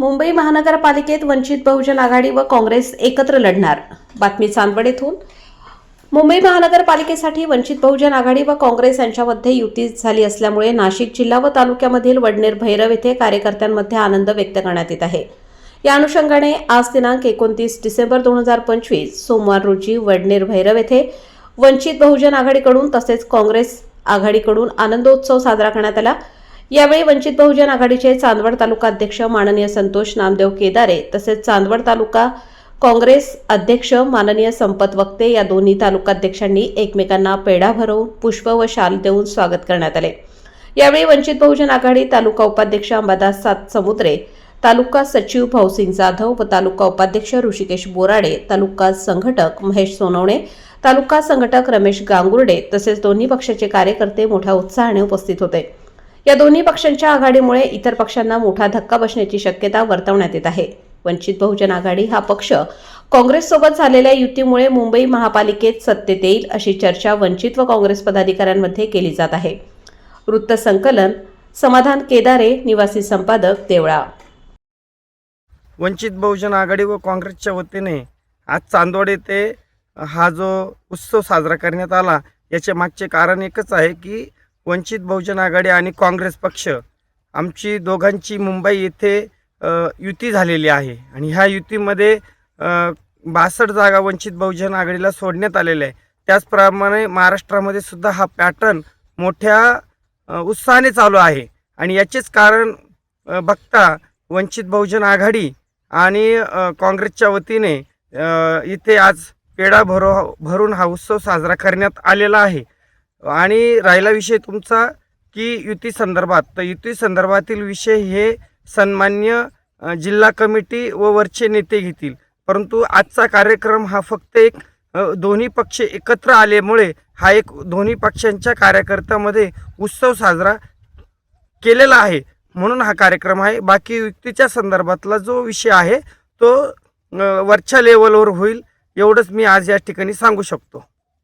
मुंबई महानगरपालिकेत वंचित बहुजन आघाडी व काँग्रेस एकत्र लढणार. बातमी चांदवड येथून. मुंबई महानगरपालिकेसाठी वंचित बहुजन आघाडी व काँग्रेस यांच्यामध्ये युती झाली असल्यामुळे नाशिक जिल्हा व तालुक्यामधील वडनेर भैरव येथे कार्यकर्त्यांमध्ये आनंद व्यक्त करण्यात येत आहे. या अनुषंगाने आज दिनांक 29 डिसेंबर 2025 सोमवार रोजी वडनेर भैरव येथे वंचित बहुजन आघाडीकडून तसेच काँग्रेस आघाडीकडून आनंदोत्सव साजरा करण्यात आला. यावेळी वंचित बहुजन आघाडीचे चांदवड तालुका अध्यक्ष माननीय संतोष नामदेव केदारे तसेच चांदवड तालुका काँग्रेस अध्यक्ष माननीय संपत वक्ते या दोन्ही तालुकाध्यक्षांनी एकमेकांना पेढा भरवून पुष्प व शाल देऊन स्वागत करण्यात आले. यावेळी वंचित बहुजन आघाडी तालुका उपाध्यक्ष अंबादास सातसमुद्रे, तालुका सचिव भाऊसिंग जाधव व तालुका उपाध्यक्ष ऋषिकेश बोराडे, तालुका संघटक महेश सोनवणे, तालुका संघटक रमेश गांगुर्डे तसेच दोन्ही पक्षाचे कार्यकर्ते मोठ्या उत्साहाने उपस्थित होते. या दोन्ही पक्षांच्या आघाडीमुळे इतर पक्षांना मोठा धक्का बसण्याची शक्यता वर्तवण्यात येत आहे. वंचित बहुजन आघाडी हा पक्ष काँग्रेससोबत झालेल्या युतीमुळे मुंबई महापालिकेत सत्तेत येईल अशी चर्चा वंचित व काँग्रेस पदाधिकाऱ्यांमध्ये केली जात आहे. वृत्त संकलन समाधान केदारे, निवासी संपादक देवळा. वंचित बहुजन आघाडी व काँग्रेसच्या वतीने आज चांदवड येथे हा जो उत्सव साजरा करण्यात आला याचे मागचे कारण एकच आहे की वंचित बहुजन आघाडी आणि काँग्रेस पक्ष आमची दोघांची मुंबई येथे युती झालेली आहे आणि ह्या युतीमध्ये 62 जागा वंचित बहुजन आघाडीला सोडण्यात आलेल्या आहे. त्याचप्रमाणे महाराष्ट्रामध्ये सुद्धा हा पॅटर्न मोठ्या उत्साहाने चालू आहे आणि याचेच कारण बघता वंचित बहुजन आघाडी आणि काँग्रेसच्या वतीने इथे आज पेढा भरून हा उत्सव साजरा करण्यात आलेला आहे. आणि राहिला विषय तुमचा की युती संदर्भात, तर युती संदर्भातील विषय हे सन्मान्य जिल्हा कमिटी व वरचे नेते घेतील, परंतु आजचा कार्यक्रम हा फक्त एक दोन्ही पक्ष एकत्र आल्यामुळे हा एक दोन्ही पक्षांच्या कार्यकर्त्यामध्ये उत्सव साजरा केलेला आहे म्हणून हा कार्यक्रम आहे. बाकी युतीच्या संदर्भातला जो विषय आहे तो वरच्या लेवलवर होईल एवढंच मी आज या ठिकाणी सांगू शकतो.